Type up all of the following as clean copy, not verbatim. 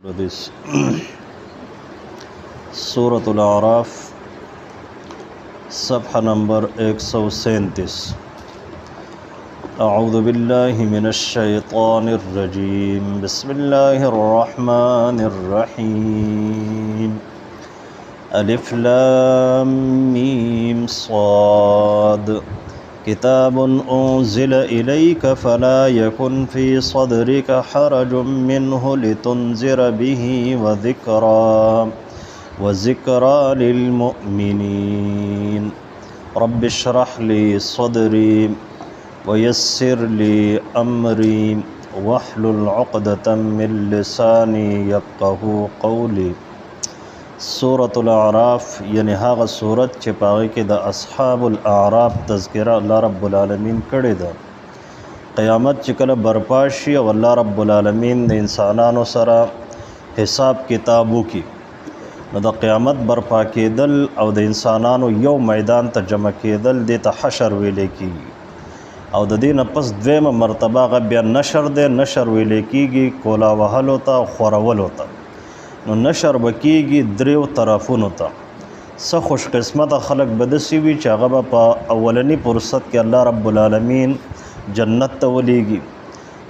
حدیث سورة الاعراف صفحہ نمبر 137 اعوذ باللہ من الشیطان الرجیم بسم اللہ الرحمن الرحیم الف لام میم صاد کتاب انزل الیک فلا یکن فی صدرک حرج منہ لتنذر به وذکرى للمؤمنین رب اشرح لی صدری ویسر لی امری واحلل عقدۃ من لسانی یفقهوا قولی. سورة الاعراف یعنی هغه سورت چې پاغه کې د اصحاب الاعراف تذکره الله رب العالمین کړی ده. قیامت چې کله برپا شي او الله رب العالمین د انسانانو سره حساب کتابو کې نو د قیامت برپا کېدل او د انسانانو یو میدان ته جمع کېدل د ته حشر ویل کېږي او د دې نه پس دویمه مرتبه هغه بیا نشر دی. نشر ویل کېږي کولا وهلو ته خورولو ته. نو نشر بکیږي دریو طرفونو ته. څه خوش قسمت خلق بدسي وي چې هغه به په اولنی فرصت کې الله رب العالمین جنت ته ولېږي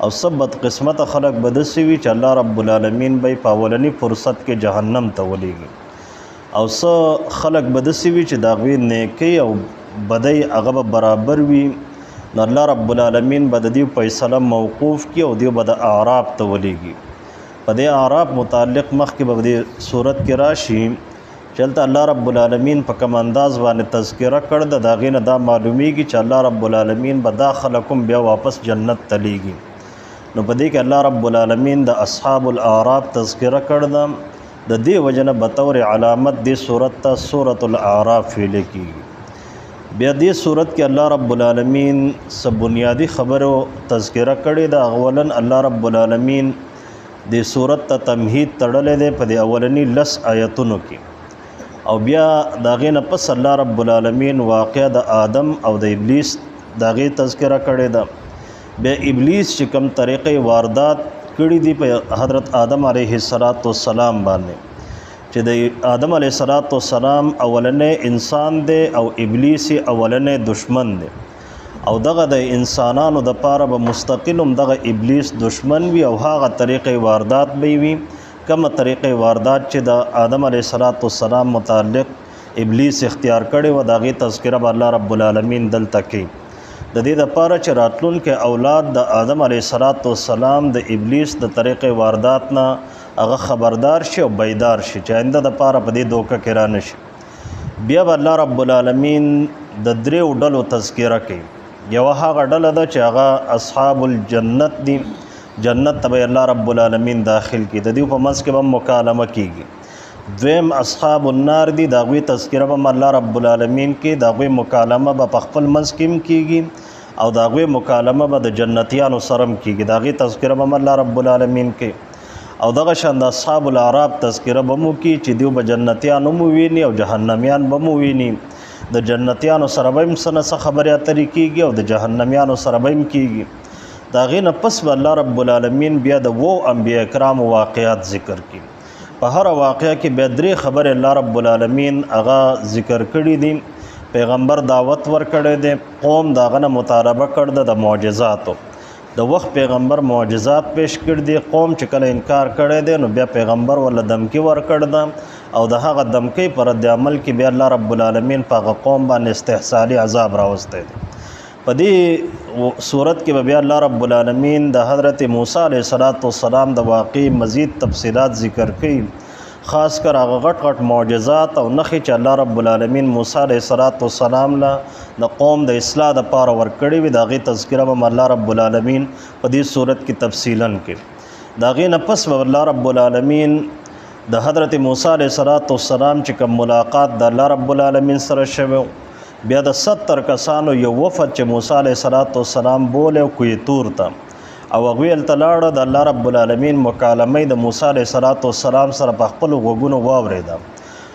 او څه بد قسمت خلق بدسي وي چې الله رب العالمین به په اولنی فرصت کې جهنم ته ولېږي او څه خلق بدسي وي چې د هغوی نیکۍ او بدۍ هغه به برابر وي. نو الله رب العالمین به د دې فیصله موقوف کړي او دوی به د اعراف ته ولېږي. په دې اعراف متعلق مخکې به دې صورت کې راشي چې هلته الله رب العالمین په کوم انداز باندې تذکره کړ د هغې نه دا معلومیږي چې الله رب العالمین به دا خلک هم بیا واپس جنت ته لیږي. نو په دې کې الله رب العالمین د اصحاب الاعراف تذکره کړ ده. د دې وجه نه بطور علامت دې صورت ته سورة الاعراف ویل کېږي. بیا دې صورت کې الله رب العالمین څه بنیادي خبرو تذکره کړې ده. اولا الله رب العالمین د صورت ته تمهید تړلې ده په د اولنی 10 آیتونو کې او بیا د هغې نه پس الله رب العالمین واقع د آدم او د ابلیس د هغې تذکره کړې ده. بیا ابلیس چې کوم طریقې واردات کړي دي په حضرت آدم علیه السلام باندې چې د آدم علیه السلام اولنی انسان دی او ابلیس اولنی دشمن دی او دغه د انسانانو د پاره به مستقل هم دغه ابلیس دشمن وي او هغه طریقې واردات به وي کومه طریقې واردات چې د آدم علیه السلام متعلق ابلیس اختیار کړي و د هغې تذکره به الله رب العالمین دلته کوي د دې دپاره چې راتلونکي اولاد د آدم علیه السلام د ابلیس د طریقې واردات نه هغه خبردار شي او بیدار شي چې آینده دپاره په دې دوکه کې را نشي. بیا به الله رب العالمین د دریو ډلو تذکره کوي. یوه هغه ډله ده چې هغه اصحاب الجنت دي. جنت ته به الله رب العالمین داخل کړي د دوی په منځ کې به مکالمه کېږي. دویم اصحاب النار دي د هغوی تذکره به الله رب العالمین کې د هغوی مکالمه به په خپل منځ کې هم کېږي او د هغوی مکالمه به د جنتیانو سره هم کېږي. د هغې تذکره به الله رب العالمین کې او دغه شان د اصحاب الاعراف تذکره به مو کړي چې دوی به جنتیان هم وویني او جهنمیان به هم وویني. د جنتیانو سره به هم څه نه څه خبرې اترې کېږي او د جهنمیانو سره به هم کېږي. د هغې نه پس به الله رب العالمین بیا د 7 انبیا کرامو واقعات ذکر کړي. په هره واقعه کې بیا 3 خبرې الله رب العالمین هغه ذکر کړي دي. پیغمبر دعوت ورکړی دی، قوم د هغه نه مطالبه کړ ده د معجزاتو. د وخت پیغمبر معجزات پیش کړي دي. قوم چې کله انکار کړی دی نو بیا پیغمبر ورله دمکي ورکړ ده او د هغه دمکۍ پر رد عمل کې بیا الله رب العالمین په هغه قوم باندې استحصالي عذاب راوستی دی. په دې صورت کې به بیا الله رب العالمین د حضرت موسی علیه السلام د واقع مزید تفصیلات ذکر کوي. خاص کر هغه غټ غټ معجزات او نښې چې الله رب العالمین موسی علیه السلام له د قوم د اصلاح دپاره ورکړې وي د هغې تذکره به الله رب العالمین په دې صورت کې تفصیلا کوي. د هغې نه پس به الله رب العالمین د حضرت موسی علیه السلام چې کوم ملاقات د الله رب العالمین سره شوی بیا د 70 کسانو یو وفد چې موسی علیه السلام بولی کوی تور ته او هغوی هلته لاړه د الله رب العالمین مکالمه د موسی علیه السلام سره په خپلو غوږونو واورېده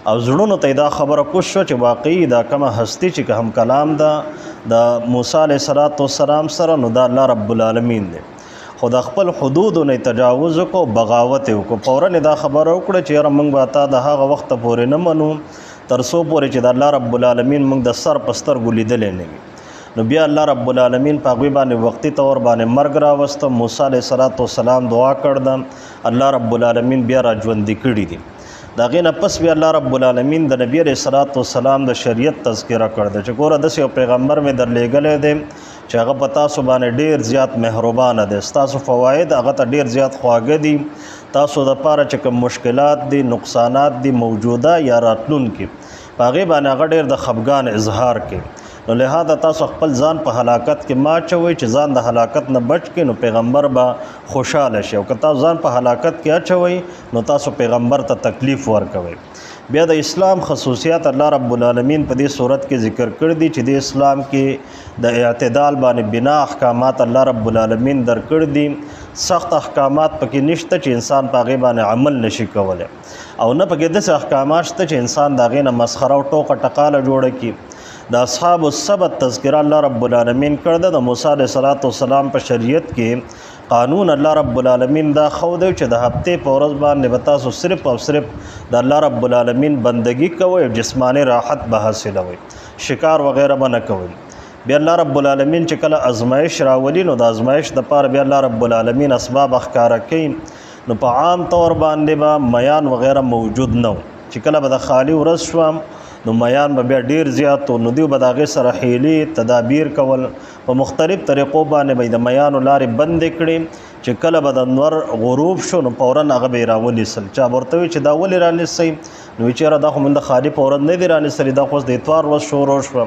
او زړونو ته دا خبره کوش شوه چې واقعي دا کومه هستی چې هم کلام ده د موسی علیه السلام سره نو دا الله رب العالمین دی خو د خپل حدودو نه تجاوز کو بغاوت وکړو فورا دا خبره وکړه چې یاره موږ به تا د هغه وخت پورې نه منو تر څو پورې چې د الله رب العالمین موږ د سر په سترګو لیدلی نه وي نو بیا الله رب العالمین په هغوی باندې وقتي طور باندې مرګ راوسته موسی علیه السلام دعا کړ ده الله رب العالمین بیا را ژوندي کړي دي د هغې نه پس بیا الله رب العالمین د نبي علیه السلام د شریعت تذکره کړ ده چې ګوره داسې یو پیغمبر مې درلیږلی دی چې هغه په تاسو باندې ډیر زیات مهربانه دی ستاسو فواید هغه ته ډیر زیات خواږه دي تاسو دپاره چې کوم مشکلات دي نقصانات دي موجوده یا راتلونکي په هغې باندې هغه ډیر د خفګان اظهار کوي نو لہذا تاسو خپل ځان په هلاکت کې ما اچوئ چې ځان د هلاکت نه بچ کړي نو پیغمبر به خوشحاله شي او که تاسو ځان په هلاکت کې اچوئ نو تاسو پیغمبر ته تکلیف ورکوئ بیا د اسلام خصوصیات الله رب العالمین په دې صورت کې ذکر کړ دي چې د اسلام کې د اعتدال باندې بنا احکامات الله رب العالمین درکړ دي سخت احکامات پکې نشته چې انسان په هغې باندې عمل نشي کولی او نه پکې داسې احکامات شته چې انسان د هغې نه مسخره او ټوکه ټقاله جوړه کړي د اصحاب السبت تذکره الله رب العالمین کړ ده د موسی علیه السلام په شریعت کې قانون الله رب العالمین دا خو دی چې د هفتې په ورځ باندې به تاسو صرف او صرف د الله رب العالمین بندگی کوئ او جسمانی راحت به حاصلوئ شکار وغیره به نه کوئ بیا الله رب العالمین چې کله ازمایش راولي نو د ازمایش دپاره بیا الله رب العالمین اسباب ښکاره کوي نو په عام طور باندې به میان وغیره موجود نه و چې کله به د خالی ورځ شوم نو میان به بیا ډیر زیات و نو دوی به د هغې سره حیلې تدابیر کول په مختلف طریقو باندې به د میانو لارې بندې کړي چې کله به د نور غروب شو نو فورا هغه به یې راونیسل چا به ورته وي چې دا ولې رانیسئ نو چېره دا خو موږ د خالي په ورځ نه دي رانیسلي دا خو اوس د اتوار ورځ شروع شوه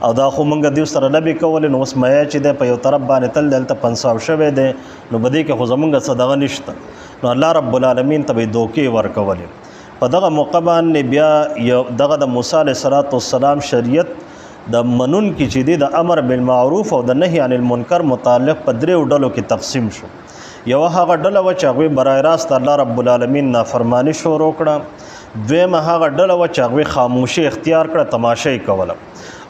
او دا خو موږ دوی سره لبې کولې نو اوس میا چې دی په یو طرف باندې تل دلته پنساو شوی دی نو په دې کې خو زموږ څه دغه نشته نو الله رب العالمین ته به یې دوکې ورکولې په دغه موقع باندې بیا یو دغه د موسی علیه السلام شریعت د منونکي چې دی د امر بالمعروف او د نهي عن المنکر متعلق په دریو ډلو کې تقسیم شو یوه هغه ډله وه چې هغوی برای راست الله رب العالمین نافرماني شروع کړه دویمه هغه ډله وه چې هغوی خاموشي اختیار کړه تماشا یې کوله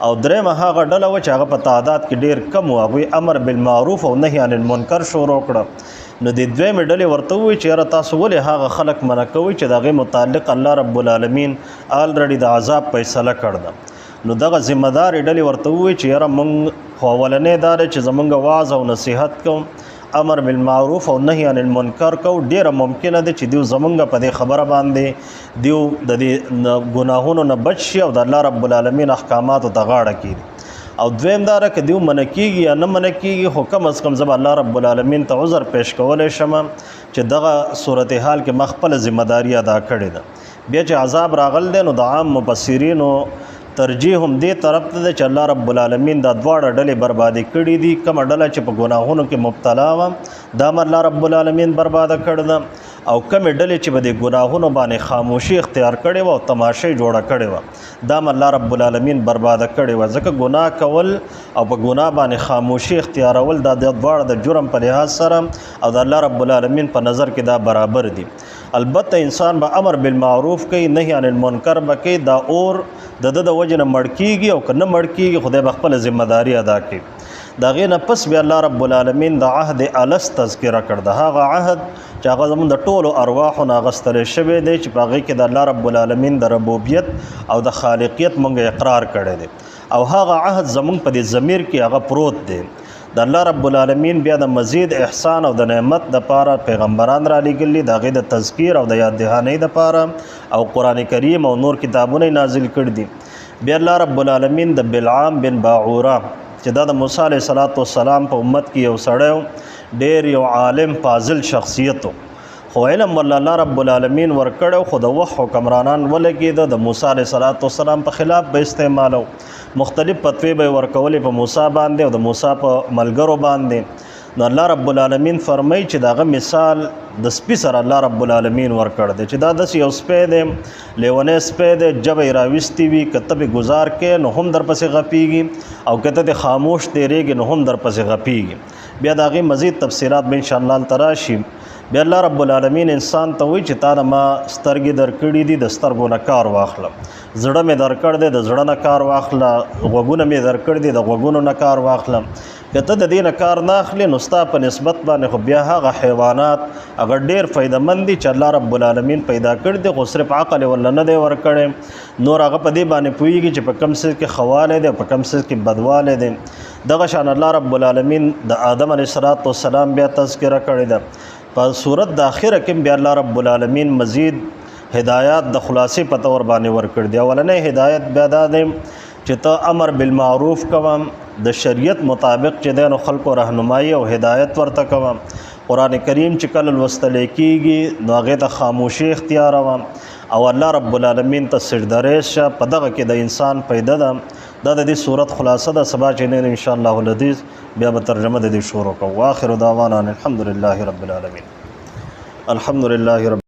او دریمه هغه ډله وه چې هغه په تعداد کې ډیر کم و هغوی امر بالمعروف او نهي عن المنکر شروع کړه نو د دویمې ډلې ورته ووایي چې یاره تاسو ولې هغه خلک منع کوئ چې د هغې متعلق الله رب العالمین آلریډي د عذاب فیصله کړ ده نو دغه ذمه دارې ډلې ورته ووایي چې یاره موږ خو اولنی دا دی چې زموږ واعظ او نصیحت کوم امر بالمعروف او نهي عن المنکر کو ډیره ممکنه ده چې دیو زمونږ په دې خبره باندې دیو د دې ګناهونو نه بچ شي او د الله رب العالمین احکاماتو ته غاړه کړي او دویم دا ده که دیو منع کېږي یا نه منع کېږي خو کم از کم زه به الله رب العالمین ته عذر پیش کولی شم چې دغه صورتحال کې ما خپله ذمهداري ادا کړې ده بیا چې عذاب راغل دی نو د عام مفسرینو ترجیح هم دې طرف ته ده چې الله رب العالمین دا دواړه ډلې بربادي کړي دي کومه ډله چې په ګناهونو کې مبتلا وه دا هم الله رب العالمین برباده کړې ده او کمې ډلې چې به د ګناهونو باندې خاموشي اختیار کړې وه او تماشۍ جوړه کړې وه دا هم الله رب العالمین برباده کړې وه ځکه ګناه کول او په ګناه باندې خاموشي اختیارول دا دواړه د جرم په لحاظ سره او د الله رب العالمین په نظر کې دا برابر دي البته انسان به امر بالمعروف کوي نهي عن المنکر به کوي دا اور د ده د وجې نه مړ کېږي او که نه مړ کېږي خدای به خپله ذمهداري ادا کوي د هغې نه پس بیا الله رب العالمین د عهد الست تذکره کړ د هغه عهد چې هغه زموږ د ټولو ارواحو نه اخیستلی شوی دی چې په هغې کې د الله رب العالمین د ربوبیت او د خالقیت موږ اقرار کړی دی او هغه عهد زموږ په دې ضمیر کې هغه پروت دی د الله رب العالمین بیا د مزید احسان او د نعمت دپاره پیغمبران را لیږلي د هغې د تذکیر او د یاد دهانۍ دپاره او قرآن کریم او نور کتابونه نازل کړي دي بیا الله رب العالمین د بلعام بن باعوره چې دا د موسی علیه السلام په امت کې یو سړی ډېر یو عالم فاضل شخصیت خو علم والله الله رب العالمین ورکړو خو د وخت حکمرانان ولګېده د موسی علیه السلام په خلاف به استعمالو مختلف فتوی به ورکولې په موسی باندې او د موسی په ملګرو باندې نو الله رب العالمین فرمایي چې دغه مثال د سپي سره الله رب العالمین ورکړ دی چې دا داسې یو سپی دی لیونی سپی دی ژبه یې راویستې وي که ته پې ګزار کې نو هم در پسې غپېږي او که ته د خاموش تېرېږي نو هم در پسې غپېږي بیا د هغې مزید تفصیلات به انشاءالله هلته راشي بیا الله رب العالمین انسان ته وایي چې تا نه ما سترګې درکړي دي، د سترګو نه کار واخله، زړه مې درکړ دی، د زړه نه کار واخله، غوږونه مې درکړ دي، د غوږونو نه کار واخله. که ته د دې نه کار نه اخلې نو ستا په نسبت باندې خو بیا هغه حیوانات هغه ډېر فایدهمند دي چې الله رب العالمین پیدا کړي دي، خو صرف عقل یې ورله نه دی ورکړی، نور هغه په دې باندې پوهېږي چې په کوم څیز کې خوالی دی او په کوم څیز کې بدوالی دی. دغه شان الله رب العالمین د آدم علیه السلام بیا تذکره کړې ده. په صورت د آخره کې بیا الله رب العالمین مزید هدایات د خلاصې په طور باندې ورکړي دي. اولنی هدایت بیا دا دی چې ته امر بالمعروف کوم، د شریعت مطابق چې دی نو خلکو رهنمایي او هدایت ورته کوم. قرآن کریم چې کله لوستلی کېږي نو هغې ته خاموشي اختیاروم او الله رب العالمین ته سجده‌ریز شه. په دغه کې د انسان پیدا ده. دا د دې صورت خلاصه ده. سبا چې نه ان شاء الله العزیز بیا به ترجمه د دې شروع کوو. واخر دعوانا الحمد لله رب العالمین. الحمد لله رب